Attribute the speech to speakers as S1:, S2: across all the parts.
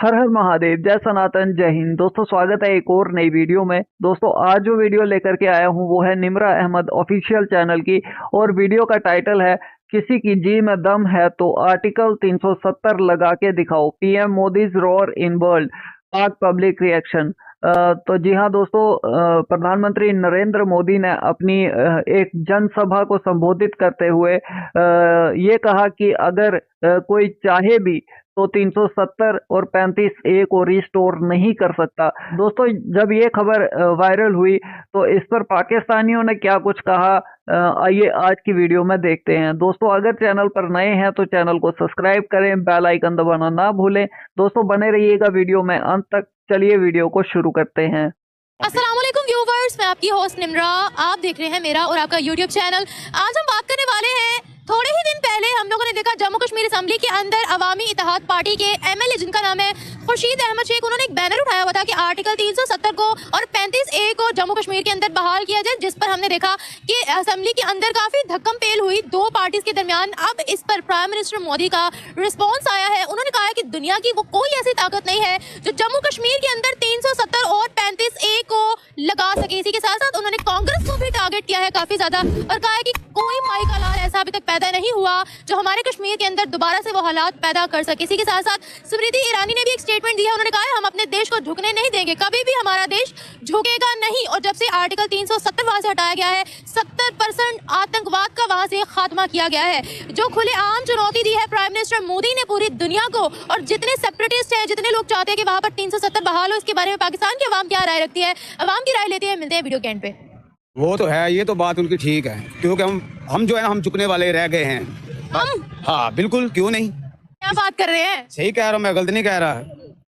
S1: हर हर महादेव, जय सनातन, जय हिंद। दोस्तों स्वागत है एक और नई वीडियो में। दोस्तों आज जो वीडियो लेकर के आया हूं वो है निम्रा अहमद ऑफिशियल चैनल की, और वीडियो का टाइटल है किसी की जी में दम है तो आर्टिकल 370 लगा के दिखाओ, PM Modi's roar in world, पाक पब्लिक रिएक्शन। तो जी हाँ दोस्तों, प्रधानमंत्री नरेंद्र मोदी ने अपनी एक जनसभा को संबोधित करते हुए ये कहा कि अगर कोई चाहे भी तो 370 और 35A को रिस्टोर नहीं कर सकता। दोस्तों जब ये खबर वायरल हुई तो इस पर पाकिस्तानियों ने क्या कुछ कहा, आइए आज की वीडियो में देखते हैं। दोस्तों अगर चैनल पर नए हैं तो चैनल को सब्सक्राइब करें, बेल आइकन दबाना ना भूलें। दोस्तों बने रहिएगा वीडियो में अंत तक। चलिए वीडियो को शुरू करते हैं।
S2: अस्सलाम वालेकुम व्यूवर्स, मैं आपकी होस्ट निम्रा। आप देख रहे हैं मेरा और आपका यूट्यूब चैनल। आज हम बात करने वाले हैं, थोड़े ही दिन पहले हम लोगों ने देखा जम्मू कश्मीर असेंबली के अंदर अवामी इत्तेहाद पार्टी के एमएलए जिनका नाम है खुर्शीद अहमद शेख, उन्होंने एक बैनर उठाया हुआ था कि आर्टिकल 370 को और 35A को जम्मू कश्मीर के अंदर बहाल किया जाए, जिस पर हमने देखा कि असेंबली के अंदर काफी धक्कम पेल हुई दो पार्टीज के दरमियान। अब इस पर प्राइम मिनिस्टर मोदी का रिस्पॉन्स आया है। उन्होंने कहा है कि दुनिया की वो कोई ऐसी ताकत नहीं है जो जम्मू कश्मीर के अंदर 370 और 35A को लगा सके। इसी के साथ साथ उन्होंने कांग्रेस को भी टारगेट किया है काफी ज्यादा, और कहा है कि कोई माई का लाल ऐसा अभी तक पैदा नहीं हुआ जो हमारे कश्मीर के अंदर दोबारा से वो हालात पैदा कर सके। इसी के साथ साथ स्मृति ईरानी ने भी एक स्टेटमेंट दिया। उन्होंने कहा है हम अपने देश को झुकने नहीं देंगे, कभी भी हमारा देश झुकेगा नहीं। और जब से आर्टिकल 370 वहां से हटाया गया है, 70% आतंकवाद का वहां से खात्मा किया गया है, जो खुलेआम चुनौती दी है प्राइम मिनिस्टर मोदी ने पूरी दुनिया को। और जितने सेपरेटिस्ट हैं, जितने लोग चाहते हैं कि वहां पर 370 बहाल हो, इसके बारे में पाकिस्तान की आवाम क्या राय रखती है, आवाम की राय लेते हैं। मिलते हैं वीडियो के एंड पे।
S3: वो तो है, ये तो बात उनकी ठीक है, क्योंकि हम जो है ना, हम झुकने वाले रह गए हैं।
S2: हम
S3: हाँ बिल्कुल, क्यों नहीं।
S2: क्या बात कर रहे हैं?
S3: सही कह रहा हूँ मैं, गलत नहीं कह रहा।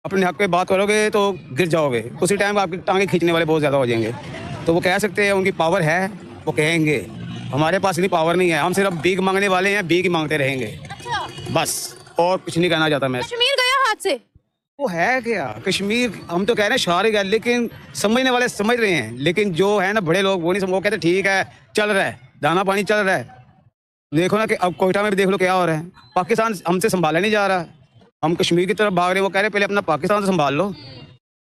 S3: अपने हक पे बात करोगे तो गिर जाओगे, उसी टाइम आपकी टांगे खींचने वाले बहुत ज्यादा हो जाएंगे। तो वो कह सकते हैं, उनकी पावर है, वो कहेंगे। हमारे पास इतनी पावर नहीं है, हम सिर्फ भीख मांगने वाले हैं, भीख ही मांगते रहेंगे।
S2: अच्छा,
S3: बस, और कुछ नहीं कहना चाहता मैं।
S2: कश्मीर गया हाथ से।
S3: वो है क्या कश्मीर, हम तो कह रहे हैं शारिक है, लेकिन समझने वाले समझ रहे हैं, लेकिन जो है ना बड़े लोग वो नहीं समझ। वो कहते ठीक है, चल रहा है, दाना पानी चल रहा है। देखो ना कि अब कोयटा में भी देख लो क्या हो रहा है। पाकिस्तान हमसे संभाला नहीं जा रहा, हम कश्मीर की तरफ भाग रहे हैं। वो कह रहे हैं पहले अपना पाकिस्तान से संभाल लो।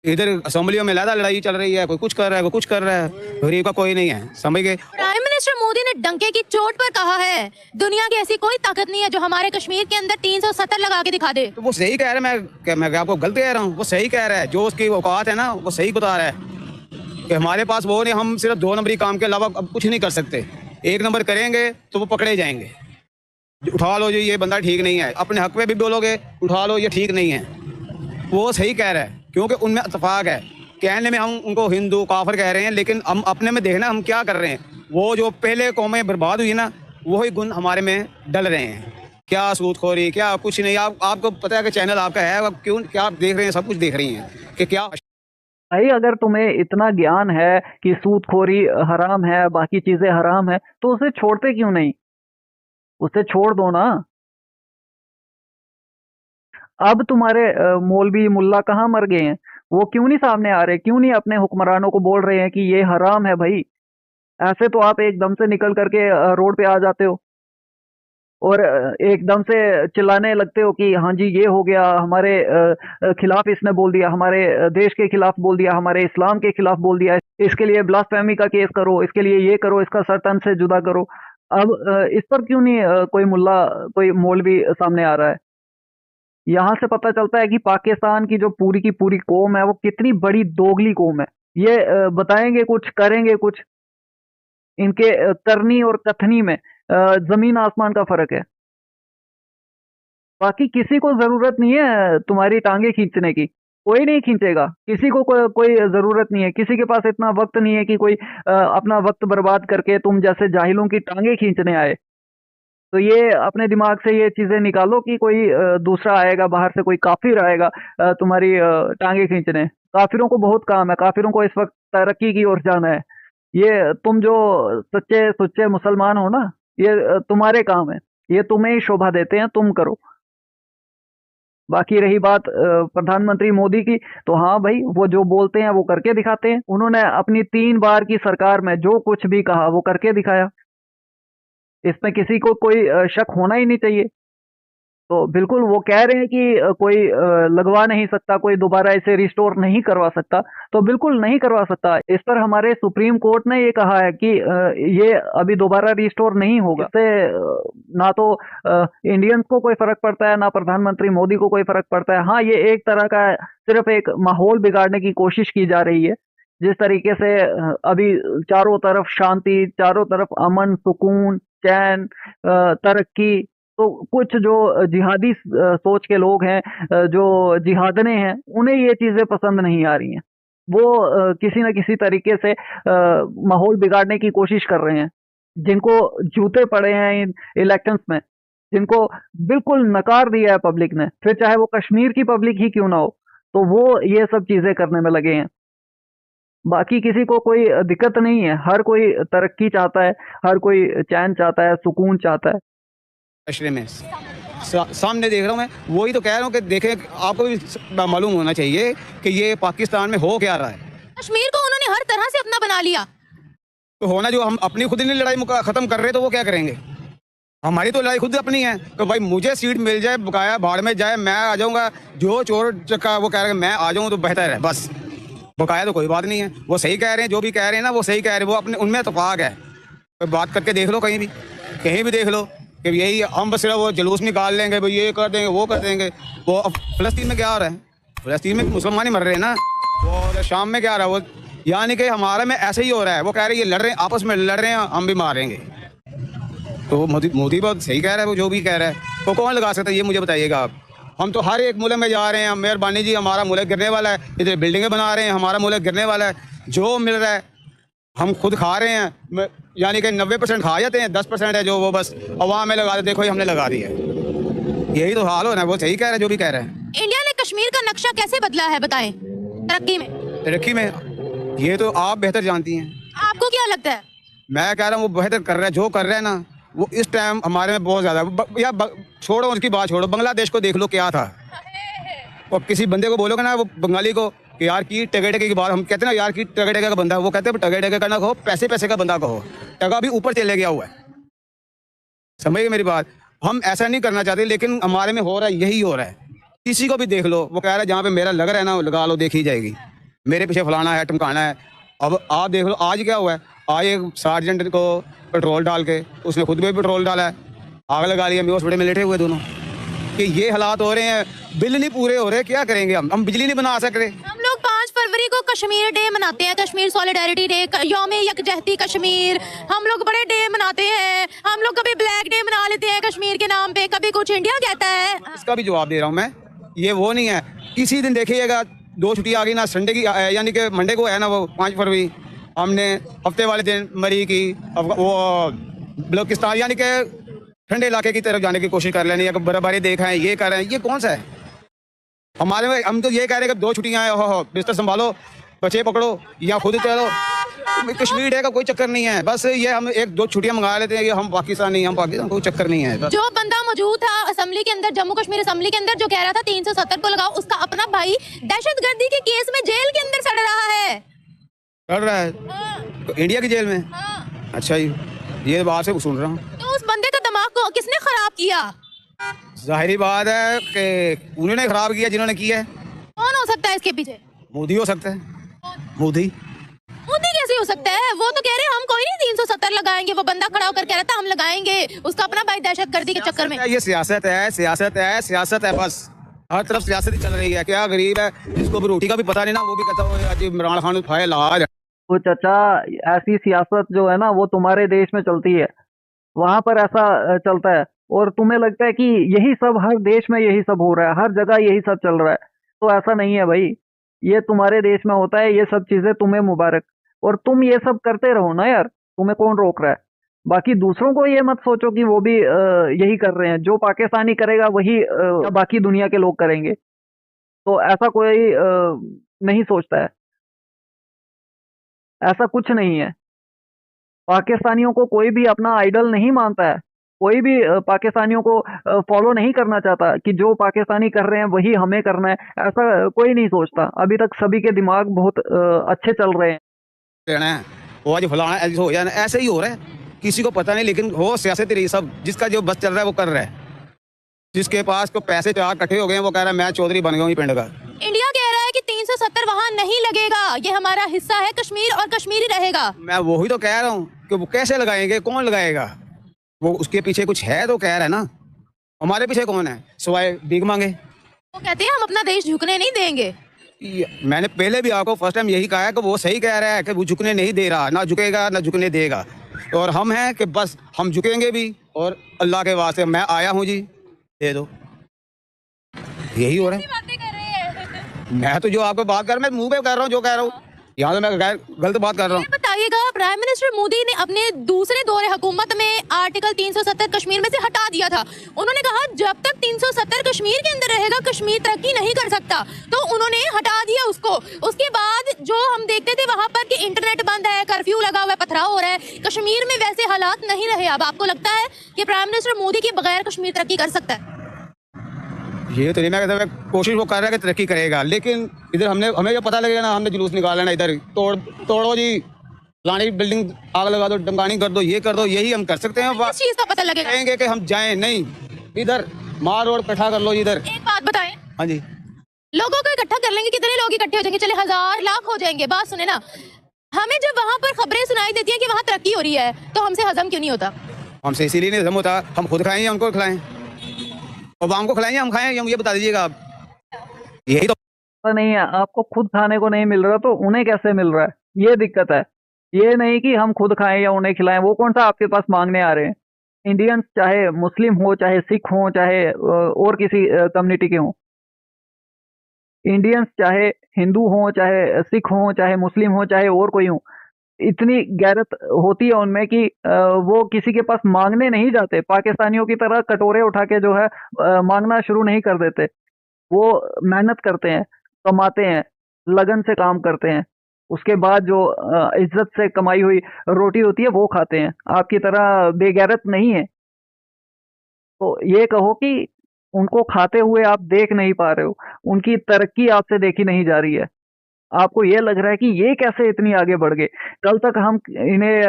S3: इधर असेंबलियों में लड़ा लड़ाई चल रही है, कोई कुछ कर रहा है, कोई कुछ कर रहा है, गरीब का कोई नहीं है, समझ गए।
S2: प्राइम मिनिस्टर मोदी ने डंके की चोट पर कहा है दुनिया की ऐसी कोई ताकत नहीं है जो हमारे कश्मीर के अंदर 370 लगा के दिखा दे।
S3: तो वो सही कह रहा है, मैं आपको गलत कह रहा हूँ? वो सही कह रहा है, जो उसकी औकात है ना वो सही बता रहा है कि हमारे पास वो नहीं, हम सिर्फ 2 नंबरी काम के अलावा अब कुछ नहीं कर सकते। 1 नंबर करेंगे तो वो पकड़े जाएंगे। उठा लो जी, ये बंदा ठीक नहीं है, अपने हक में भी बोलोगे उठा लो, ये ठीक नहीं है। वो सही कह रहा है, क्योंकि उनमें इत्तेफाक है। कहने में हम उनको हिंदू काफिर कह रहे हैं, लेकिन हम अपने में देखना हम क्या कर रहे हैं। वो जो पहले कौमें बर्बाद हुई ना, वही गुण हमारे में डल रहे हैं। क्या सूदखोरी, क्या कुछ नहीं। आपको पता है कि चैनल आपका है, अब क्यों क्या आप देख रहे हैं, सब कुछ देख रही हैं कि क्या।
S1: भाई अगर तुम्हें इतना ज्ञान है कि सूदखोरी हराम है, बाकी चीजें हराम है, तो उसे छोड़ते क्यों नहीं? उसे छोड़ दो ना। अब तुम्हारे मौलवी मुल्ला कहाँ मर गए हैं? वो क्यों नहीं सामने आ रहे? क्यों नहीं अपने हुक्मरानों को बोल रहे हैं कि ये हराम है भाई? ऐसे तो आप एकदम से निकल करके रोड पे आ जाते हो और एकदम से चिल्लाने लगते हो कि हाँ जी ये हो गया, हमारे खिलाफ इसने बोल दिया, हमारे देश के खिलाफ बोल दिया, हमारे इस्लाम के खिलाफ बोल दिया, इसके लिए ब्लास्फेमी का केस करो, इसके लिए ये करो, इसका सर तन से जुदा करो। अब इस पर क्यों नहीं कोई मुल्ला, कोई मौलवी सामने आ रहा है? यहाँ से पता चलता है कि पाकिस्तान की जो पूरी की पूरी कौम है वो कितनी बड़ी दोगली कौम है। ये बताएंगे कुछ, करेंगे कुछ। इनके करनी और कथनी में जमीन आसमान का फर्क है। बाकी किसी को जरूरत नहीं है तुम्हारी टांगे खींचने की, कोई नहीं खींचेगा। किसी को कोई जरूरत नहीं है, किसी के पास इतना वक्त नहीं है कि कोई अपना वक्त बर्बाद करके तुम जैसे जाहिलों की टांगे खींचने आए। तो ये अपने दिमाग से ये चीजें निकालो कि कोई दूसरा आएगा बाहर से, कोई काफिर आएगा तुम्हारी टांगे खींचने। काफिरों को बहुत काम है, काफिरों को इस वक्त तरक्की की ओर जाना है। ये तुम जो सच्चे सुच्चे मुसलमान हो ना, ये तुम्हारे काम है, ये तुम्हें ही शोभा देते हैं, तुम करो। बाकी रही बात प्रधानमंत्री मोदी की, तो हाँ भाई वो जो बोलते हैं वो करके दिखाते हैं। उन्होंने अपनी 3 बार की सरकार में जो कुछ भी कहा वो करके दिखाया। इसमें किसी को कोई शक होना ही नहीं चाहिए। तो बिल्कुल वो कह रहे हैं कि कोई लगवा नहीं सकता, कोई दोबारा इसे रिस्टोर नहीं करवा सकता। तो बिल्कुल नहीं करवा सकता। इस पर हमारे सुप्रीम कोर्ट ने ये कहा है कि ये अभी दोबारा रिस्टोर नहीं होगा। इससे ना तो इंडियंस को कोई फर्क पड़ता है, ना प्रधानमंत्री मोदी को कोई फर्क पड़ता है। हाँ, ये एक तरह का सिर्फ एक माहौल बिगाड़ने की कोशिश की जा रही है। जिस तरीके से अभी चारों तरफ शांति, चारों तरफ अमन, सुकून, चैन, तरक्की, तो कुछ जो जिहादी सोच के लोग हैं, जो जिहादने हैं, उन्हें ये चीजें पसंद नहीं आ रही हैं। वो किसी न किसी तरीके से माहौल बिगाड़ने की कोशिश कर रहे हैं। जिनको जूते पड़े हैं इन इलेक्शंस में, जिनको बिल्कुल नकार दिया है पब्लिक ने, फिर चाहे वो कश्मीर की पब्लिक ही क्यों ना हो, तो वो ये सब चीजें करने में लगे हैं। बाकी किसी को कोई दिक्कत नहीं है, हर कोई तरक्की चाहता है, हर कोई चैन चाहता है, सुकून चाहता है।
S3: माशरे में सामने देख रहा हूँ मैं, वही तो कह रहा हूँ कि देखें, आपको भी मालूम होना चाहिए कि ये पाकिस्तान में हो क्या रहा है।
S2: कश्मीर को उन्होंने हर तरह से अपना बना लिया।
S3: तो होना जो हम अपनी खुद ही नहीं लड़ाई खत्म कर रहे, तो वो क्या करेंगे? हमारी तो लड़ाई खुद अपनी है। तो भाई मुझे सीट मिल जाए, बकाया भाड़ में जाए, मैं आ जाऊंगा। जो चोर चक्का वो कह रहे हैं मैं आ जाऊँ तो बेहतर है, बस। बकाया तो कोई बात नहीं है। वो सही कह रहे हैं, जो भी कह रहे हैं ना वो सही कह रहे हैं, वो अपने उनमें इत्तेफाक है। तो बात करके देख लो, कहीं भी देख लो कि यही हम बस सिर्फ वो जुलूस निकाल लेंगे, भाई ये कर देंगे, वो कर देंगे। वो अब फ़लस्तीन में क्या हो रहा है? फ़लस्तीन में मुसलमान ही मर रहे हैं ना। वो शाम में क्या हो रहा है? वो यानी कि हमारा में ऐसे ही हो रहा है। वो कह रहे हैं ये लड़ रहे हैं, आपस में लड़ रहे हैं, हम भी मारेंगे। तो मोदी बहुत सही कह रहा है, वो जो भी कह रहा है। तो कौन लगा सकता है ये मुझे बताइएगा आप। हम तो हर एक मुल्क में जा रहे हैं, मेहरबानी जी, हमारा मुल्क गिरने वाला है। इधर बिल्डिंगें बना रहे हैं, हमारा मुल्क गिरने वाला है। जो मिल रहा है हम खुद खा रहे हैं, यानी कि 90% खा जाते हैं, 10% है जो वो बस अवाम में लगा दे। देखो हमने लगा दिया है, यही तो हाल हो रहा है। वो सही कह रहा है जो भी कह रहे हैं।
S2: इंडिया ने कश्मीर का नक्शा कैसे बदला है, बताएं। तरक्की में
S3: ये तो आप बेहतर जानती हैं।
S2: आपको क्या लगता है?
S3: मैं कह रहा हूँ वो बेहतर कर रहा है, जो कर रहा है ना वो इस टाइम हमारे में बहुत ज़्यादा। या छोड़ो उसकी बात, छोड़ो बांग्लादेश को देख लो क्या था। और किसी बंदे को बोलोगे ना, वो बंगाली को, कि यार की टगे टगे की बात, हम कहते हैं ना यार की टगे टगे का बंदा, वो कहते हैं टगे टगे का ना कहो, पैसे पैसे का बंदा कहो। टगा भी ऊपर चले गया हुआ है, समझिए मेरी बात। हम ऐसा नहीं करना चाहते, लेकिन हमारे में हो रहा है, यही हो रहा है। किसी को भी देख लो, वो कह रहा है जहाँ पे मेरा लग रहा है ना, लगा लो, देखी जाएगी। मेरे पीछे फलाना है, टमकाना है। अब आप देख लो आज क्या हुआ है। आज एक सार्जेंट को पेट्रोल डाल के, उसने खुद भी पेट्रोल डाला है, आग लगा लिया। हॉस्पिटल में लेटे हुए दोनों। कि ये हालात हो रहे हैं, बिल नहीं पूरे हो रहे, क्या करेंगे हम बिजली नहीं बना सकते।
S2: हम लोग 5 फरवरी को कश्मीर डे मनाते हैं, कश्मीर सॉलिडारिटी डे, यौम यकजहती कश्मीर। हम लोग बड़े डे मनाते हैं। हम लोग कभी ब्लैक डे मना लेते हैं कश्मीर के नाम पे, कभी कुछ इंडिया कहता है।
S3: इसका भी जवाब दे रहा हूँ मैं। ये वो नहीं है, किसी दिन देखिएगा 2 छुट्टी आ गई ना, संडे की, यानी कि मंडे को है ना वो 5 फरवरी, हमने हफ्ते वाले दिन मरी की वो बलोचिस्तान यानी कि ठंडे इलाके की तरफ जाने की कोशिश कर लेनी है, बर्फबारी देखा है, ये कर रहे हैं। ये कौन सा है हमारे में? हम तो ये कह रहे हैं कि 2 छुट्टियां हैं, हो बिस्तर संभालो, बच्चे पकड़ो या खुद चलो। कश्मीर डे का कोई चक्कर नहीं है, बस ये हम 1-2 छुट्टियां मंगा लेते हैं, ये हम पाकिस्तानी, हम पाकिस्तान, कोई चक्कर नहीं है।
S2: जो बंदा मौजूद था असेंबली के अंदर, जम्मू कश्मीर असेंबली के अंदर, जो कह रहा था 370 को लगाओ, उसका अपना भाई दहशतगर्दी के केस में जेल के अंदर सड़ रहा है।
S3: सड़ रहा है? तो इंडिया की जेल में? अच्छा जी, ये बात से सुन रहा हूँ।
S2: तो उस बंदे का दिमाग को किसने खराब किया?
S3: जाहिर बात है कि उन्होंने खराब किया, जिन्होंने किया है।
S2: कौन हो सकता है इसके पीछे?
S3: मोदी हो सकता है। मोदी
S2: कैसे हो सकता है? वो तो कह रहे हैं हम कोई नहीं 370 लगाएंगे। वो बंदा खड़ा होकर कह रहा था हम लगाएंगे, उसका अपना भाई दहशतगर्दी के चक्कर में।
S3: ये सियासत है, सियासत है, सियासत है, बस हर तरफ सियासत ही चल रही है। क्या गरीब है जिसको भी रोटी का भी पता नहीं ना, वो भी कहता है इमरान खान उठाए लाज।
S1: तो चाचा, ऐसी सियासत जो है ना वो तुम्हारे देश में चलती है, वहां पर ऐसा चलता है, और तुम्हें लगता है कि यही सब हर देश में यही सब हो रहा है, हर जगह यही सब चल रहा है। तो ऐसा नहीं है भाई, ये तुम्हारे देश में होता है ये सब चीजें, तुम्हें मुबारक। और तुम ये सब करते रहो ना यार, तुम्हें कौन रोक रहा है? बाकी दूसरों को ये मत सोचो कि वो भी यही कर रहे हैं। जो पाकिस्तानी करेगा वही बाकी दुनिया के लोग करेंगे, तो ऐसा कोई नहीं सोचता है। ऐसा कुछ नहीं है। पाकिस्तानियों को कोई भी अपना आइडल नहीं मानता है, कोई भी पाकिस्तानियों को फॉलो नहीं करना चाहता कि जो पाकिस्तानी कर रहे हैं वही हमें करना है, ऐसा कोई नहीं सोचता। अभी तक सभी के दिमाग बहुत अच्छे चल रहे हैं।
S3: वो आज फलाना हो जाना, ऐसे ही हो रहा है, किसी को पता नहीं, लेकिन हो सियासत रही सब, जिसका जो बस चल रहा है वो कर रहा है। जिसके पास को पैसे चार इकट्ठे हो गए हैं, वो कह रहा है मैं चौधरी बन गया हूँ पिंड का।
S2: इंडिया कह रहा है कि 370 वहाँ नहीं लगेगा, ये हमारा हिस्सा है कश्मीर और कश्मीरी रहेगा।
S3: मैं वही तो कह रहा हूँ कि वो कैसे लगाएंगे, कौन लगाएगा? वो उसके पीछे कुछ है तो कह रहा है ना। हमारे पीछे कौन है सिवाय भीख मांगे?
S2: वो कहते हैं हम अपना देश झुकने नहीं देंगे।
S3: मैंने पहले भी आपको फर्स्ट टाइम यही कहा है कि वो सही कह रहा है कि वो झुकने नहीं दे रहा, ना झुकेगा ना झुकने देगा। और हम हैं कि बस हम झुकेंगे भी, और अल्लाह के वास्ते मैं आया हूँ जी, दे दो। यही हो रहा है।
S2: बातें कर रहे हैं।
S3: मैं तो जो आपको बात कर, मैं मुंह पे कर रहा हूँ जो कह रहा हूँ, यहाँ तो मैं गलत बात कर रहा हूँ।
S2: बताइएगा, प्राइम मिनिस्टर मोदी ने अपने दूसरे दौरे हुकूमत में आर्टिकल 370 कश्मीर में से हटा दिया था। उन्होंने कहा जब तक 370 कश्मीर के अंदर रहेगा कश्मीर तरक्की नहीं कर सकता, तो उन्होंने हटा दिया उसको। उसके बाद जो हम देखते थे वहां पर कि इंटरनेट बंद है, कर्फ्यू लगा हुआ है, पथराव हो रहा है, कश्मीर में वैसे हालात नहीं रहे। अब आपको लगता है कि प्राइम मिनिस्टर मोदी के बगैर कश्मीर तरक्की कर सकता है?
S3: ये तो नहीं, मैं कहता हूँ कोशिश वो कर रहा है कि तरक्की करेगा, लेकिन इधर हमें जो पता लगेगा ना, हमने जुलूस निकालना है, इधर तोड़ो जी, फलानी बिल्डिंग आग लगा दो, डंगानी कर दो, ये कर दो, यही हम कर सकते हैं।
S2: किस चीज का पता लगेगा?
S3: कहेंगे कि हम जाएं नहीं, इधर मार रोड इकट्ठा कर लो इधर।
S2: एक बात बताएं,
S3: हाँ जी,
S2: लोगों को इकट्ठा कर लेंगे, कितने लोग इकट्ठे हो जाएंगे? चले 1000 लाख हो जाएंगे। बात सुने ना, हमें जब वहां पर खबरें सुनाई देती है कि वहां तरक्की हो रही है, तो हमसे हजम क्यों नहीं होता?
S3: हमसे इसीलिए नहीं हजम होता। हम खुद खाएं या उनको खिलाएं, और आम को खिलाएं या हम खाएं, ये बता दीजिएगा आप। यही तो
S1: नहीं है, आपको खुद खाने को नहीं मिल रहा तो उन्हें कैसे मिल रहा है, ये दिक्कत है। ये नहीं कि हम खुद खाएं या उन्हें खिलाएं, वो कौन सा आपके पास मांगने आ रहे हैं? इंडियंस चाहे मुस्लिम हो, चाहे सिख हो, चाहे और किसी कम्युनिटी के हों, इंडियंस चाहे हिंदू हो, चाहे सिख हो, चाहे मुस्लिम हो, चाहे और कोई हो, इतनी गैरत होती है उनमें कि वो किसी के पास मांगने नहीं जाते। पाकिस्तानियों की तरह कटोरे उठा के जो है मांगना शुरू नहीं कर देते। वो मेहनत करते हैं, कमाते हैं, लगन से काम करते हैं, उसके बाद जो इज्जत से कमाई हुई रोटी होती है वो खाते हैं। आपकी तरह बेगैरत नहीं है। तो ये कहो कि उनको खाते हुए आप देख नहीं पा रहे हो, उनकी तरक्की आपसे देखी नहीं जा रही है, आपको ये लग रहा है कि ये कैसे इतनी आगे बढ़ गए। कल तक हम इन्हें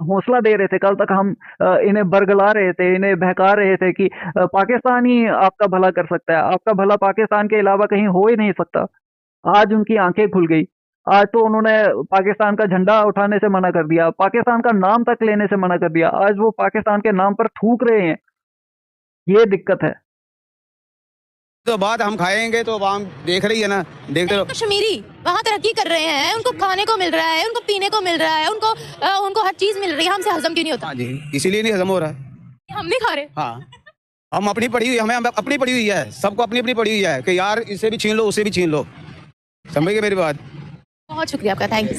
S1: हौसला दे रहे थे, कल तक हम इन्हें बरगला रहे थे, इन्हें बहका रहे थे कि पाकिस्तान ही आपका भला कर सकता है, आपका भला पाकिस्तान के अलावा कहीं हो ही नहीं सकता। आज उनकी आंखें खुल गई। आज तो उन्होंने पाकिस्तान का झंडा उठाने से मना कर दिया, पाकिस्तान का नाम तक लेने से मना कर दिया। आज वो पाकिस्तान के नाम पर थूक रहे हैं। ये दिक्कत है।
S3: तो बात हम खाएंगे तो आवाम देख रही है ना, देखते रहो।
S2: कश्मीरी वहाँ तरक्की कर रहे हैं, उनको खाने को मिल रहा है, उनको पीने को मिल रहा है, उनको हर चीज मिल रही है, हमसे हजम क्यों नहीं होता?
S3: हाँ जी, इसीलिए नहीं हजम हो रहा है।
S2: हम नहीं खा रहे।
S3: हाँ, हम अपनी पड़ी हुई, हमें अपनी पड़ी हुई है, सबको अपनी अपनी पड़ी हुई है कि यार इसे भी छीन लो, उसे भी छीन लो। समझ गए मेरी बात?
S2: बहुत शुक्रिया आपका, थैंक यू।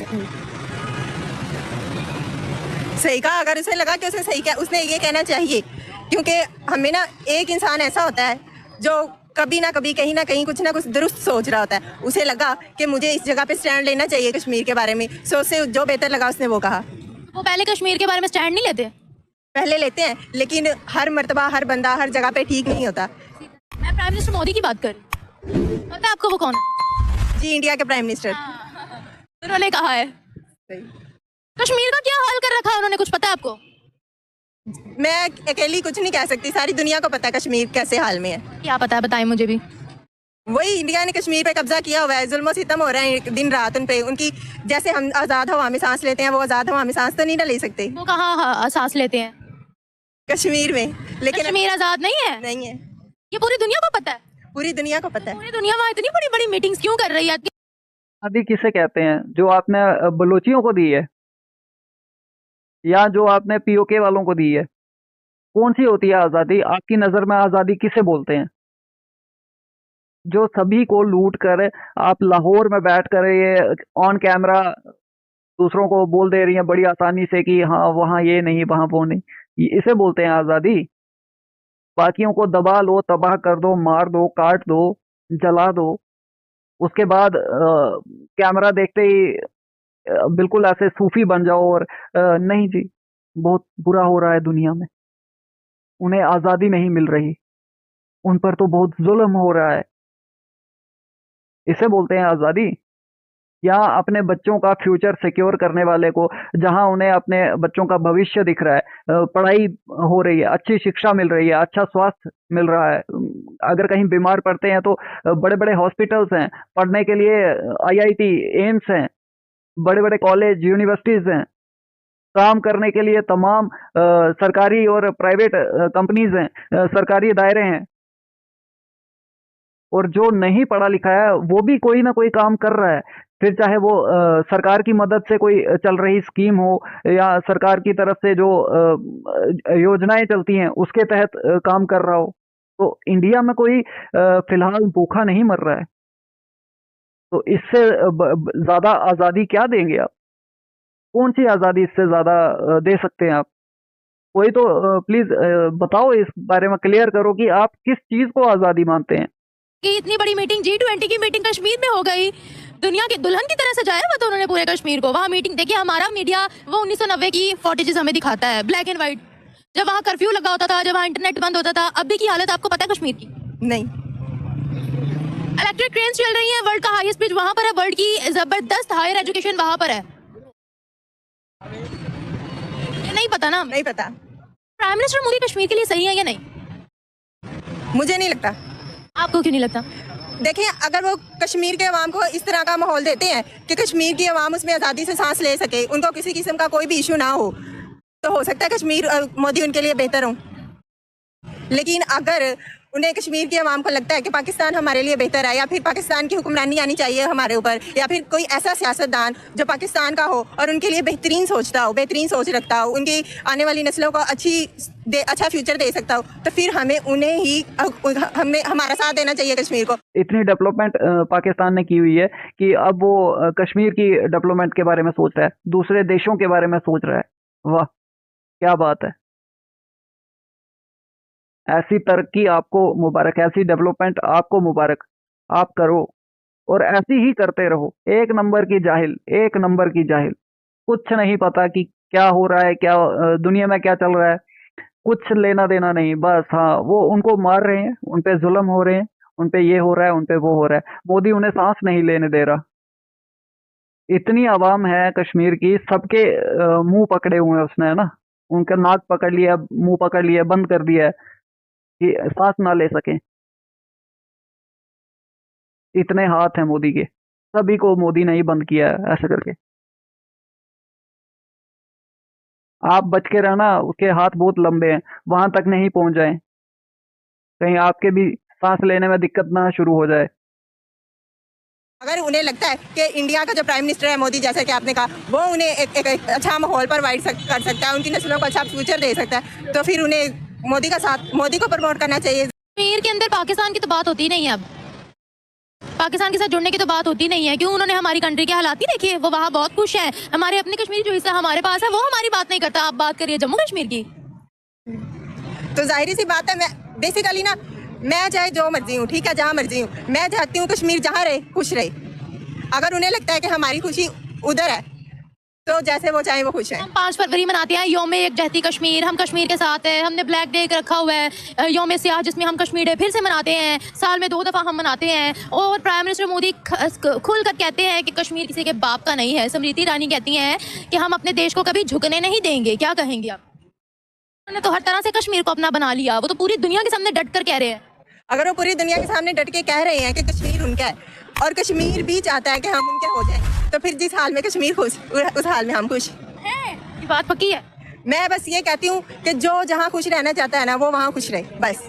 S4: सही कहा, अगर उसे लगा कि उसे सही कहा, उसने ये कहना चाहिए, क्योंकि हमें ना एक इंसान ऐसा होता है जो कभी ना कभी कहीं ना कहीं कुछ ना कुछ दुरुस्त सोच रहा होता है। उसे लगा कि मुझे इस जगह पे स्टैंड लेना चाहिए कश्मीर के बारे में, सो उसे जो बेहतर लगा उसने वो कहा।
S2: वो पहले कश्मीर के बारे में स्टैंड नहीं लेते?
S4: पहले लेते हैं, लेकिन हर मर्तबा हर बंदा हर जगह पे ठीक नहीं होता।
S2: मैं प्राइम मिनिस्टर मोदी की बात कर रही हूँ। पता है आपको वो कौन है?
S4: जी, इंडिया के प्राइम मिनिस्टर।
S2: उन्होंने कहा है कश्मीर का क्या हाल कर रखा है, उन्होंने कुछ पता है आपको?
S4: मैं अकेली कुछ नहीं कह सकती, सारी दुनिया को पता है कश्मीर कैसे हाल में है।
S2: क्या पता है, बताएं मुझे भी।
S4: वही इंडिया ने कश्मीर पे कब्जा किया हुआ है, जुल्म सितम हो रहा है दिन रात उन पे। उनकी जैसे हम आज़ाद हवा में सांस लेते हैं, वो आज़ाद हवा में सांस तो नहीं ना ले सकते।
S2: वो कहाँ सांस लेते हैं?
S4: कश्मीर में। लेकिन
S2: कश्मीर आजाद नहीं है?
S4: नहीं है,
S2: ये पूरी दुनिया को पता है।
S4: पूरी दुनिया को पता है।
S2: पूरी दुनिया वहाँ इतनी बड़ी बड़ी मीटिंग्स क्यों कर रही है?
S1: आज़ादी किसे कहते हैं? जो आपने बलोचियों को दी है या जो आपने पीओके वालों को दी है? कौन सी होती है आज़ादी? आपकी नज़र में आज़ादी किसे बोलते हैं? जो सभी को लूट कर आप लाहौर में बैठ कर ये ऑन कैमरा दूसरों को बोल दे रही हैं बड़ी आसानी से कि हाँ वहाँ ये नहीं, वहाँ वो नहीं, इसे बोलते हैं आज़ादी? बाकियों को दबा लो, तबाह कर दो, मार दो, काट दो, जला दो, उसके बाद कैमरा देखते ही बिल्कुल ऐसे सूफी बन जाओ और नहीं जी, बहुत बुरा हो रहा है दुनिया में, उन्हें आज़ादी नहीं मिल रही, उन पर तो बहुत जुल्म हो रहा है, इसे बोलते हैं आज़ादी? या अपने बच्चों का फ्यूचर सिक्योर करने वाले को, जहां उन्हें अपने बच्चों का भविष्य दिख रहा है, पढ़ाई हो रही है, अच्छी शिक्षा मिल रही है, अच्छा स्वास्थ्य मिल रहा है, अगर कहीं बीमार पड़ते हैं तो बड़े बड़े हॉस्पिटल्स हैं, पढ़ने के लिए आईआईटी, एम्स हैं, बड़े बड़े कॉलेज, यूनिवर्सिटीज हैं, काम करने के लिए तमाम सरकारी और प्राइवेट कंपनीज हैं, सरकारी दायरे हैं। और जो नहीं पढ़ा लिखा है वो भी कोई ना कोई काम कर रहा है, फिर चाहे वो सरकार की मदद से कोई चल रही स्कीम हो, या सरकार की तरफ से जो योजनाएं चलती हैं उसके तहत काम कर रहा हो। तो इंडिया में कोई फिलहाल भूखा नहीं मर रहा है। तो इससे ज्यादा आजादी क्या देंगे आप? कौन सी आजादी इससे ज्यादा दे सकते हैं आप? कोई तो प्लीज बताओ, इस बारे में क्लियर करो कि आप किस चीज को आजादी मानते हैं।
S2: कि इतनी बड़ी मीटिंग G20 की मीटिंग कश्मीर में हो गई, दुनिया के दुल्हन की तरह सजाया हुआ था उन्होंने पूरे कश्मीर को। वहाँ मीटिंग देखिए, हमारा मीडिया वो 1990 की फॉटेजेस हमें दिखाता है, ब्लैक एंड व्हाइट, जब वहाँ कर्फ्यू लगा होता था, जब वहाँ इंटरनेट बंद होता था। अभी की हालत आपको पता है कश्मीर की?
S4: नहीं।
S2: इलेक्ट्रिक ट्रेन चल रही है, वर्ल्ड का हाईएस्ट ब्रिज वहाँ पर है, वर्ल्ड की जबरदस्त हायर एजुकेशन वहाँ पर है। ये नहीं पता ना?
S4: नहीं पता।
S2: प्राइम मिनिस्टर मोदी कश्मीर के लिए सही है या नहीं?
S4: मुझे नहीं लगता।
S2: आपको क्यों नहीं लगता?
S4: देखिए, अगर वो कश्मीर के अवाम को इस तरह का माहौल देते हैं कि कश्मीर की अवाम उसमें आज़ादी से सांस ले सके, उनको किसी किस्म का कोई भी इशू ना हो सकता है कश्मीर मोदी उनके लिए बेहतर हो। लेकिन अगर उन्हें कश्मीर की अवाम को लगता है कि पाकिस्तान हमारे लिए बेहतर है, या फिर पाकिस्तान की हुक्मरानी आनी चाहिए हमारे ऊपर, या फिर कोई ऐसा सियासतदान जो पाकिस्तान का हो और उनके लिए बेहतरीन सोचता हो, बेहतरीन सोच रखता हो, उनकी आने वाली नस्लों को अच्छा फ्यूचर दे सकता हो, तो फिर हमें हमारा साथ देना चाहिए कश्मीर को।
S1: इतनी डेवलपमेंट पाकिस्तान ने की हुई है कि अब वो कश्मीर की डेवलपमेंट के बारे में सोच रहा है, दूसरे देशों के बारे में सोच रहा है। वाह, क्या बात है! ऐसी तरक्की आपको मुबारक, ऐसी डेवलपमेंट आपको मुबारक, आप करो और ऐसी ही करते रहो। एक नंबर की जाहिल, एक नंबर की जाहिल, कुछ नहीं पता कि क्या हो रहा है, क्या दुनिया में क्या चल रहा है, कुछ लेना देना नहीं। बस हाँ, वो उनको मार रहे हैं, उन पे जुल्म हो रहे हैं, उन पे ये हो रहा है, उन पे वो हो रहा है। मोदी उन्हें सांस नहीं लेने दे रहा। इतनी आवाम है कश्मीर की, सबके मुंह पकड़े हुए हैं उसने, है ना, उनका नाक पकड़ लिया, मुंह पकड़ लिया, बंद कर दिया है कि सांस ना ले सके। इतने हाथ हैं मोदी के, सभी को मोदी ने ही बंद किया है ऐसे करके। आप बच के रहना, उसके हाथ बहुत लंबे हैं, वहां तक नहीं पहुंच जाए, कहीं आपके भी सांस लेने में दिक्कत ना शुरू हो जाए।
S4: अगर उन्हें लगता है कि इंडिया का जो प्राइम मिनिस्टर है मोदी, जैसा कि आपने कहा, वो उन्हें एक अच्छा माहौल प्रोवाइड कर सकता है, उनकी नस्लों को अच्छा फ्यूचर दे सकता है, तो फिर उन्हें मोदी को प्रमोट करना चाहिए।
S2: कश्मीर के अंदर पाकिस्तान की तो बात होती नहीं है, अब पाकिस्तान के साथ जुड़ने की तो बात होती नहीं है। क्यों? उन्होंने हमारी कंट्री के हालात ही देखे, वो वहाँ बहुत खुश हैं। हमारे अपने कश्मीर जो हिस्सा हमारे पास है वो हमारी बात नहीं करता। आप बात करिए जम्मू कश्मीर की,
S4: तो जाहिर सी बात है, मैं बेसिकली ना, मैं चाहे जो मर्जी हूँ, ठीक है, जहाँ मर्जी हूँ, मैं चाहती हूँ कश्मीर जहाँ रहे खुश रहे। अगर उन्हें लगता है कि हमारी खुशी उधर है, तो जैसे वो चाहे वो खुश है।
S2: हम 5 फरवरी मनाते हैं, योम एकजहती कश्मीर, हम कश्मीर के साथ है। हमने ब्लैक डे रखा हुआ है, योम सियाह, जिसमें हम कश्मीर डे फिर से मनाते हैं, साल में 2 दफ़ा हम मनाते हैं। और प्राइम मिनिस्टर मोदी खुल कर कहते हैं कि कश्मीर किसी के बाप का नहीं है। स्मृति ईरानी कहती हैं कि हम अपने देश को कभी झुकने नहीं देंगे। क्या कहेंगे आप? उन्होंने तो हर तरह से कश्मीर को अपना बना लिया, वो तो पूरी दुनिया के सामने डट कर कह रहे हैं।
S4: अगर वो पूरी दुनिया के सामने डट के कह रहे हैं कि कश्मीर उनका है, और कश्मीर भी चाहता है कि हम उनके हो जाए, तो फिर जिस हाल में कश्मीर खुश, उस हाल में हम खुश
S2: हैं। ये बात पक्की है।
S4: मैं बस ये कहती हूँ कि जो जहाँ खुश रहना चाहता है ना, वो वहाँ खुश रहे, बस।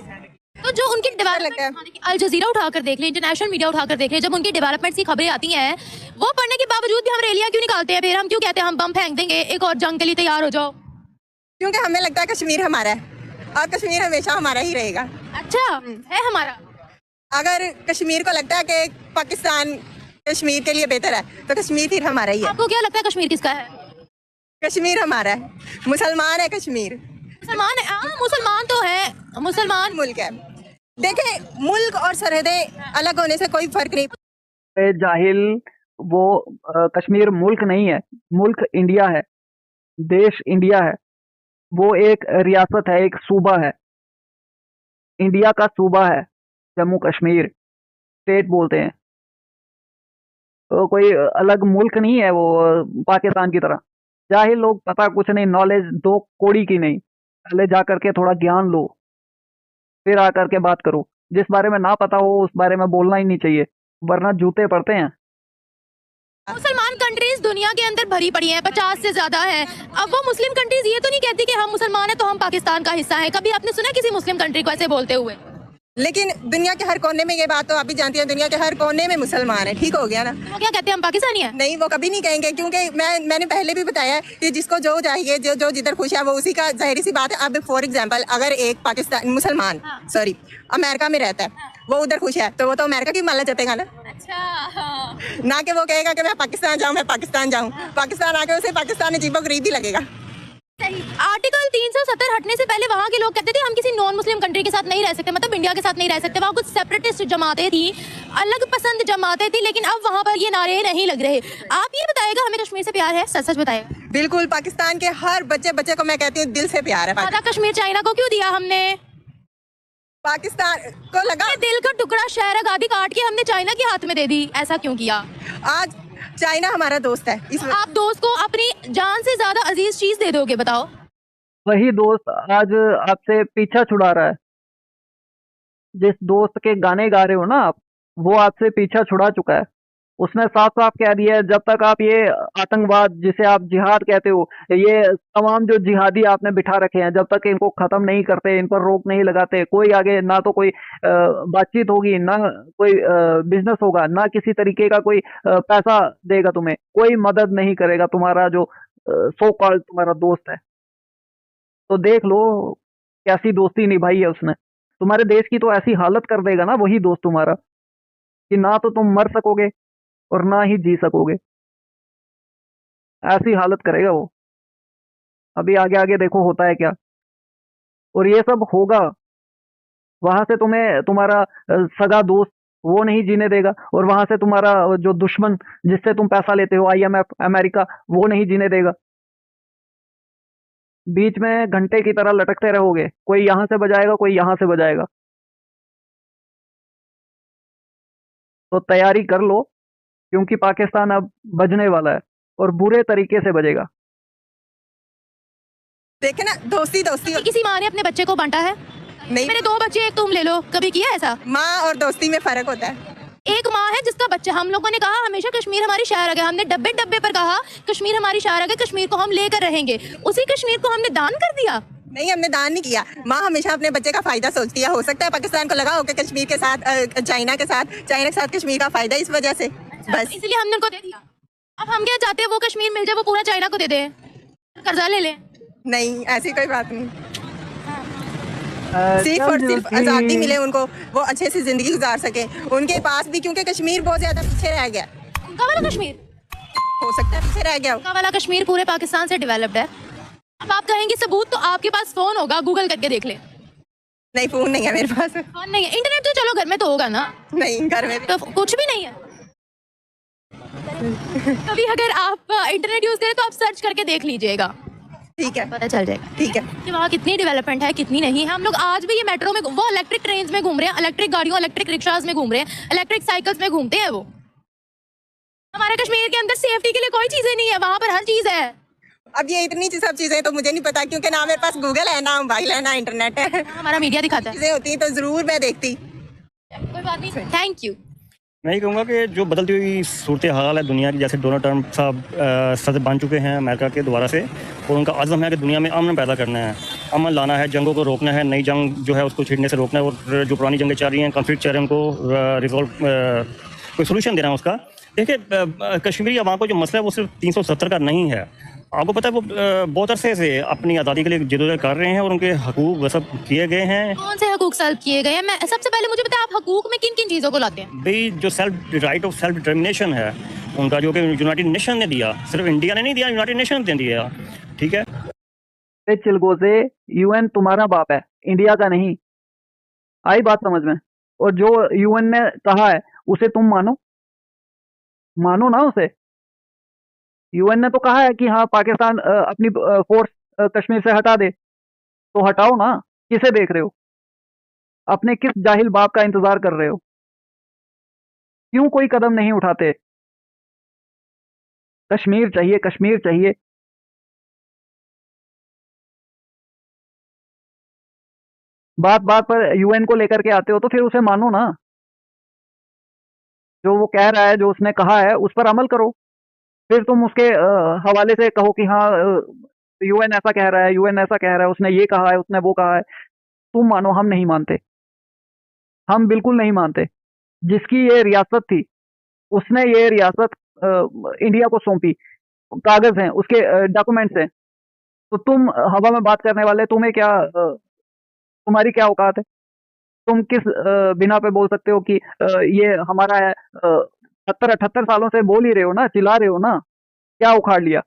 S2: तो जो उनकी
S4: लगता है।
S2: डेवलपमेंट, अल जजीरा उठाकर देख ले, इंटरनेशनल मीडिया उठाकर देख ले, जब उनकी डेवलपमेंट की खबरें आती हैं, वो पढ़ने के बावजूद भी हम रैलियां क्यों निकालते हैं? फिर हम क्यों कहते हैं हम बम फेंक देंगे, एक और जंग के लिए तैयार हो जाओ?
S4: क्योंकि हमें लगता है कश्मीर हमारा है, और कश्मीर हमेशा हमारा ही रहेगा।
S2: अच्छा है हमारा।
S4: अगर कश्मीर को लगता है कि पाकिस्तान कश्मीर के लिए बेहतर है, तो कश्मीर फिर हमारा ही है।
S2: आपको क्या लगता है कश्मीर किसका है?
S4: कश्मीर हमारा है, मुसलमान है कश्मीर।
S2: मुसलमान है, हाँ मुसलमान तो है, मुसलमान
S4: मुल्क है। देखें, मुल्क और सरहदें अलग होने से कोई फर्क नहीं।
S1: जाहिल, वो कश्मीर मुल्क नहीं है, मुल्क इंडिया है, देश इंडिया है, वो एक रियासत है, एक सूबा है, इंडिया का सूबा है जम्मू कश्मीर, स्टेट बोलते हैं। कोई अलग मुल्क नहीं है वो पाकिस्तान की तरह। जाहिल लोग, पता कुछ नहीं, नॉलेज दो कौड़ी की नहीं। पहले जा करके थोड़ा ज्ञान लो, फिर आकर के बात करो। जिस बारे में ना पता हो उस बारे में बोलना ही नहीं चाहिए, वरना जूते पड़ते हैं।
S2: मुसलमान कंट्रीज दुनिया के अंदर भरी पड़ी हैं, 50 से ज्यादा हैं। अब वो मुस्लिम कंट्रीज ये तो नहीं कहती कि हम मुसलमान हैं तो हम पाकिस्तान का हिस्सा हैं। कभी आपने सुना किसी मुस्लिम कंट्री को ऐसे बोलते हुए?
S4: लेकिन दुनिया के हर कोने में, ये बात तो आप भी जानती हैं, दुनिया के हर कोने में मुसलमान है। ठीक हो गया ना?
S2: वो क्या कहते हैं, हम पाकिस्तानी हैं?
S4: नहीं, वो कभी नहीं कहेंगे, क्योंकि मैंने पहले भी बताया है कि जिसको जो चाहिए, जो जिधर खुश है वो उसी का, जाहिर सी बात है। अब फॉर एग्जांपल, अगर एक पाकिस्तान मुसलमान सॉरी अमेरिका में रहता है, वो उधर खुश है, तो वो तो अमेरिका की माला जपेगा ना।
S2: अच्छा, हाँ।
S4: ना कि वो कहेगा कि मैं पाकिस्तान जाऊँ, मैं पाकिस्तान जाऊँ। पाकिस्तान आके उसे पाकिस्तान अजीबोगरीब ही लगेगा।
S2: सही। आर्टिकल 370 हटने से पहले वहाँ के लोग कहते थे हम किसी नॉन मुस्लिम कंट्री के साथ नहीं रह सकते, मतलब इंडिया के साथ नहीं रह सकते। वहाँ कुछ सेपरेटिस्ट जमातें थी, अलग पसंद जमातें थी, लेकिन अब वहाँ पर ये नारे नहीं लग रहे। आप ये बताएगा, हमें कश्मीर से प्यार है? सच सच बताएगा।
S4: बिल्कुल, पाकिस्तान के हर बच्चे को मैं कहती हूँ दिल से प्यार है।
S2: आधा कश्मीर चाइना को क्यों दिया हमने?
S4: पाकिस्तान को लगा
S2: दिल का टुकड़ा शहर आगादी काट के हमने चाइना के हाथ में दे दी, ऐसा क्यों किया?
S4: आज चाइना हमारा दोस्त है।
S2: आप दोस्त को अपनी जान से ज्यादा अजीज चीज दे दोगे, बताओ?
S1: वही दोस्त आज आपसे पीछा छुड़ा रहा है। जिस दोस्त के गाने गा रहे हो ना आप, वो आपसे पीछा छुड़ा चुका है। उसने साफ साफ कह दिया है, जब तक आप ये आतंकवाद, जिसे आप जिहाद कहते हो, ये तमाम जो जिहादी आपने बिठा रखे हैं, जब तक इनको खत्म नहीं करते, इन पर रोक नहीं लगाते, कोई आगे ना तो कोई बातचीत होगी, ना कोई बिजनेस होगा, ना किसी तरीके का कोई पैसा देगा तुम्हें, कोई मदद नहीं करेगा तुम्हारा जो सो कॉल्ड तुम्हारा दोस्त है। तो देख लो कैसी दोस्ती निभाई है उसने। तुम्हारे देश की तो ऐसी हालत कर देगा ना वही दोस्त तुम्हारा, कि ना तो तुम मर सकोगे और ना ही जी सकोगे। ऐसी हालत करेगा वो। अभी आगे आगे देखो होता है क्या। और ये सब होगा, वहां से तुम्हें तुम्हारा सगा दोस्त वो नहीं जीने देगा, और वहां से तुम्हारा जो दुश्मन जिससे तुम पैसा लेते हो, IMF अमेरिका, वो नहीं जीने देगा। बीच में घंटे की तरह लटकते रहोगे, कोई यहां से बजाएगा, कोई यहां से बजाएगा। तो तैयारी कर लो, क्योंकि पाकिस्तान अब बजने वाला है, और बुरे तरीके से बजेगा।
S4: देखे ना, दोस्ती दोस्ती
S2: किसी माँ ने अपने बच्चे को बांटा है?
S4: नहीं।
S2: मेरे 2 बच्चे, एक तुम ले लो, कभी किया ऐसा?
S4: माँ और दोस्ती में फर्क होता है।
S2: एक माँ है जिसका बच्चा, हम लोगों ने कहा हमेशा कश्मीर हमारी शहर आ गया, हमने डब्बे डब्बे पर कहा कश्मीर हमारी शहर आ गया, कश्मीर को हम लेकर रहेंगे। उसी कश्मीर को हमने दान कर दिया।
S4: नहीं, हमने दान नहीं किया। माँ हमेशा अपने बच्चे का फायदा सोचती है। हो सकता है पाकिस्तान को लगा हो कि कश्मीर के साथ, चाइना के साथ कश्मीर का फायदा, इस वजह से बस
S2: इसलिए हमने उनको दे दिया। अब हम क्या चाहते हैं, वो कश्मीर मिल जाए, वो पूरा चाइना को दे दे, कर्जा ले लें?
S4: नहीं, ऐसी कोई बात नहीं। सिर्फ और सिर्फ आज़ादी मिले उनको, वो अच्छे से जिंदगी गुजार सके। उनके पास भी, क्योंकि कश्मीर बहुत ज्यादा पीछे रह गया।
S2: उनका वाला कश्मीर
S4: हो सकता है पीछे रह गया हो।
S2: उनका वाला कश्मीर पूरे पाकिस्तान से डेवलप्ड है। अब आप कहेंगे सबूत, तो आपके पास फोन होगा, गूगल करके देख ले।
S4: नहीं, फोन नहीं है मेरे पास।
S2: फोन नहीं है, इंटरनेट तो चलो घर में तो होगा ना?
S4: नहीं, घर में
S2: तो कुछ भी नहीं है। कभी अगर आप इंटरनेट यूज करें तो आप सर्च करके देख लीजिएगा,
S4: ठीक है,
S2: पता चल जाएगा।
S4: ठीक है
S2: कि वहाँ कितनी डेवलपमेंट है, कितनी नहीं है। हम लोग आज भी ये मेट्रो में, वो इलेक्ट्रिक ट्रेन में घूम रहे हैं, इलेक्ट्रिक गाड़ियों, इलेक्ट्रिक रिक्शाज में घूम रहे हैं, इलेक्ट्रिक साइकिल्स में घूमते हैं। वो हमारे कश्मीर के अंदर सेफ्टी के लिए कोई चीजें नहीं है, वहाँ पर हर चीज है।
S4: अब ये इतनी सब चीजें तो मुझे नहीं पता, क्योंकि ना मेरे पास गूगल है, ना मोबाइल है, ना इंटरनेट है।
S2: हमारा मीडिया दिखाता है।
S4: चीजें होती तो जरूर मैं देखती।
S2: कोई बात नहीं, थैंक यू।
S5: मैं ये कहूँगा कि जो बदलती हुई सूरत हाल है दुनिया की, जैसे डोनाल्ड ट्रंप साहब सदर बन चुके हैं अमेरिका के दोबारा से, और उनका आज़म है कि दुनिया में अमन पैदा करना है, अमन लाना है, जंगों को रोकना है, नई जंग जो है उसको छिड़ने से रोकना है, और जो पुरानी जंगें चल रही हैं, कॉन्फ्लिक्ट चल रहे हैं, उनको रिजॉल्व कोई सोल्यूशन देना है उसका। देखिए, कश्मीरी अवाम को जो मसला है वो सिर्फ 370 का नहीं है। आपको पता है वो बहुत अरसे से अपनी आज़ादी के लिए जदोजहद कर रहे हैं, और उनके हकूक़ वो सब किए गए हैं।
S2: कौन से हकूक सल्ब किए गए हैं? मैं सबसे पहले मुझे बताया, आप हकूक में किन किन चीज़ों को लाते हैं?
S5: भाई, जो राइट ऑफ सेल्फ डिटर्मिनेशन है उनका, जो कि यूनाइटेड नेशन ने दिया, सिर्फ इंडिया ने नहीं दिया, यूनाइटेड नेशन ने दिया। ठीक है,
S1: चिलगोजे, UN तुम्हारा बाप है, इंडिया का नहीं। आई बात समझ में? और जो UN ने कहा है उसे तुम मानो ना उसे। UN ने तो कहा है कि हाँ पाकिस्तान अपनी फोर्स कश्मीर से हटा दे, तो हटाओ ना। किसे देख रहे हो? अपने किस जाहिल बाप का इंतजार कर रहे हो? क्यों कोई कदम नहीं उठाते? कश्मीर चाहिए, कश्मीर चाहिए। बात बात पर यूएन को लेकर के आते हो तो फिर उसे मानो ना, जो वो कह रहा है, जो उसने कहा है उस पर अमल करो। फिर तुम उसके हवाले से कहो कि हाँ यूएन ऐसा कह रहा है, यूएन ऐसा कह रहा है, उसने ये कहा है, उसने वो कहा है। तुम मानो, हम नहीं मानते, हम बिल्कुल नहीं मानते। जिसकी ये रियासत थी उसने ये रियासत इंडिया को सौंपी, कागज हैं उसके, डॉक्यूमेंट्स हैं। तो तुम हवा में बात करने वाले, तुम्हें क्या तुम्हारी क्या औकात है? तुम किस बिना पे बोल सकते हो कि ये हमारा है? 70-78 सालों से बोल ही रहे हो ना, चिल्ला रहे हो ना। क्या उखाड़ लिया?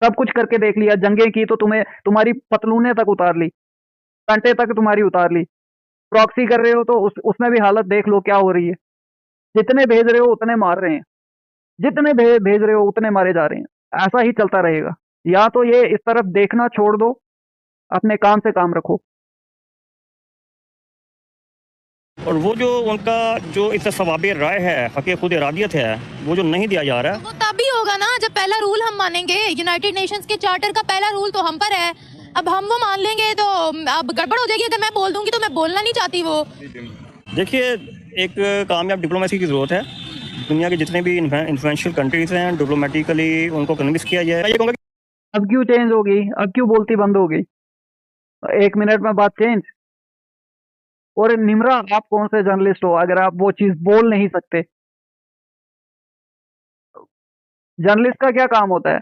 S1: सब कुछ करके देख लिया, जंगें की तो तुम्हें तुम्हारी पतलूने तक उतार ली, पैंटे तक तुम्हारी उतार ली। प्रॉक्सी कर रहे हो तो उसमें भी हालत देख लो क्या हो रही है। जितने भेज रहे हो उतने मार रहे हैं, जितने भेज रहे हो उतने मारे जा रहे हैं। ऐसा ही चलता रहेगा। या तो ये इस तरफ देखना छोड़ दो, अपने काम से काम रखो।
S5: और वो जो उनका जो इस सवाबे राय है, हक़ खुद इरादियत है, वो जो नहीं दिया जा रहा है,
S2: वो तभी होगा ना जब पहला रूल हम मानेंगे। यूनाइटेड नेशंस के चार्टर का पहला रूल तो हम पर है, अब हम वो मान लेंगे तो अब गड़बड़ हो जाएगी। अगर मैं बोल दूंगी तो मैं बोलना नहीं चाहती वो।
S5: देखिए, एक कामयाब डिप्लोमेसी की ज़रूरत है। दुनिया के जितने भी इन्फ्लुएंशियल कंट्रीज़ हैं, डिप्लोमेटिकली उनको कन्विंस किया जाए। मैं ये कहूँगा कि
S1: अब क्यों चेंज हो गई? अब क्यों बोलती बंद हो गई? 1 मिनट में बात चेंज। और निम्रा, आप कौन से जर्नलिस्ट हो अगर आप वो चीज बोल नहीं सकते? जर्नलिस्ट का क्या काम होता है?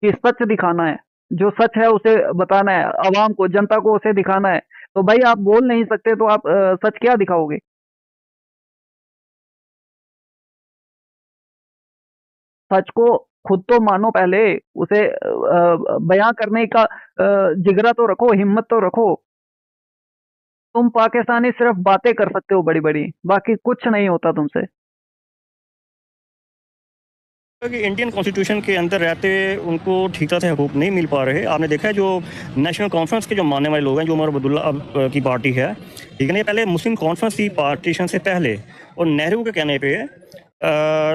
S1: कि सच दिखाना है, जो सच है उसे बताना है, आवाम को, जनता को उसे दिखाना है। तो भाई आप बोल नहीं सकते तो आप सच क्या दिखाओगे? सच को खुद तो मानो पहले, उसे बयां करने का जिगरा तो रखो, हिम्मत तो रखो। तुम पाकिस्तानी सिर्फ बातें कर सकते हो बड़ी बड़ी, बाकी कुछ नहीं होता तुमसे।
S5: कि इंडियन कॉन्स्टिट्यूशन के अंदर रहते उनको ठीक तरह से हकूक़ नहीं मिल पा रहे। आपने देखा है जो नेशनल कॉन्फ्रेंस के जो मानने वाले लोग हैं, जो उमर अब्दुल्ला की पार्टी है, ठीक है ना, ये पहले मुस्लिम कॉन्फ्रेंस थी पार्टीशन से पहले, और नेहरू के कहने पे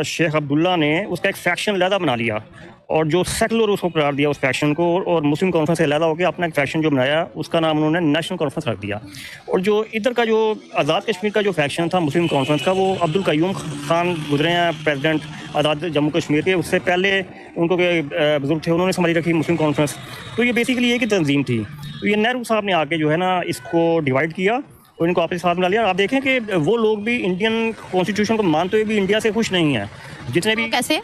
S5: शेख अब्दुल्ला ने उसका एक फैक्शन अलहदा बना लिया, और जो सेकुलर उसको करार दिया उस फैक्शन को, और मुस्लिम कॉन्फ्रेंस से अलहदा होकर अपना एक फैक्शन जो बनाया उसका नाम उन्होंने नेशनल कॉन्फ्रेंस रख दिया। और जो इधर का जो आज़ाद कश्मीर का जो फैक्शन था मुस्लिम कॉन्फ्रेंस का, वो अब्दुल कयूम खान गुजरे हैं प्रेसिडेंट आज़ाद जम्मू कश्मीर के, उससे पहले उनको के बुजुर्ग थे, उन्होंने संभाली रखी मुस्लिम कॉन्फ्रेंस। तो ये बेसिकली एक ही तंजीम थी। तो ये नेहरू साहब ने आके जो है ना इसको डिवाइड किया और इनको आपके साथ मिला लिया। आप देखें कि वो लोग भी इंडियन कॉन्स्टिट्यूशन को मानते हुए भी इंडिया से खुश नहीं हैं। जितने भी
S2: कैसे?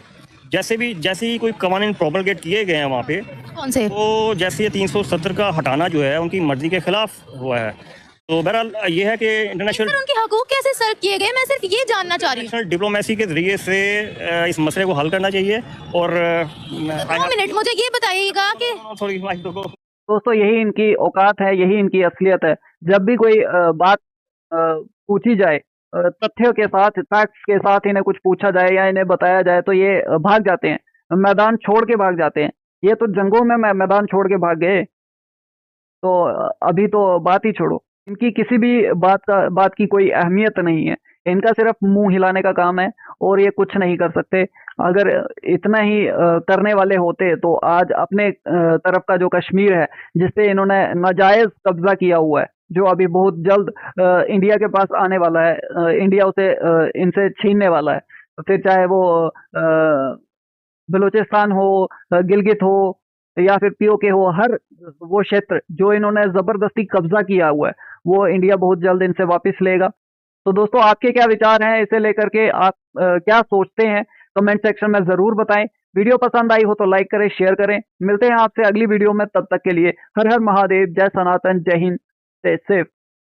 S5: जैसे ही कोई कवानीन प्रोमलगेट किए गए हैं वहाँ पे,
S2: कौन से?
S5: तो जैसे ये 370 का हटाना जो है उनकी मर्जी के खिलाफ हुआ है। तो बहरहाल ये है कि इंटरनेशनल
S2: उनके हकूक कैसे सर्व किए गए, मैं सिर्फ ये जानना चाह रही हूँ।
S5: डिप्लोमेसी के जरिए से इस मसले को हल करना चाहिए। और
S1: 2
S2: मिनट मुझे ये बताइएगा कि
S1: दोस्तों यही इनकी औकात है, यही इनकी असलियत है। जब भी कोई बात पूछी जाए, तथ्यों के साथ, फैक्ट्स के साथ इन्हें कुछ पूछा जाए या इन्हें बताया जाए तो ये भाग जाते हैं, मैदान छोड़ के भाग जाते हैं। ये तो जंगों में मैदान छोड़ के भाग गए, तो अभी तो बात ही छोड़ो। इनकी किसी भी बात की कोई अहमियत नहीं है। इनका सिर्फ मुंह हिलाने का काम है और ये कुछ नहीं कर सकते। अगर इतना ही करने वाले होते तो आज अपने तरफ का जो कश्मीर है, जिससे इन्होंने नाजायज कब्जा किया हुआ है, जो अभी बहुत जल्द इंडिया के पास आने वाला है, इंडिया उसे इनसे छीनने वाला है। फिर चाहे वो बलूचिस्तान हो, गिलगित हो या फिर पीओके हो, हर वो क्षेत्र जो इन्होंने जबरदस्ती कब्जा किया हुआ है, वो इंडिया बहुत जल्द इनसे वापस लेगा। तो दोस्तों आपके क्या विचार हैं इसे लेकर के? आप क्या सोचते हैं? कमेंट सेक्शन में जरूर बताएं। वीडियो पसंद आई हो तो लाइक करें, शेयर करें। मिलते हैं आपसे अगली वीडियो में, तब तक के लिए हर हर महादेव, जय सनातन, जय हिंद, जय सेफ।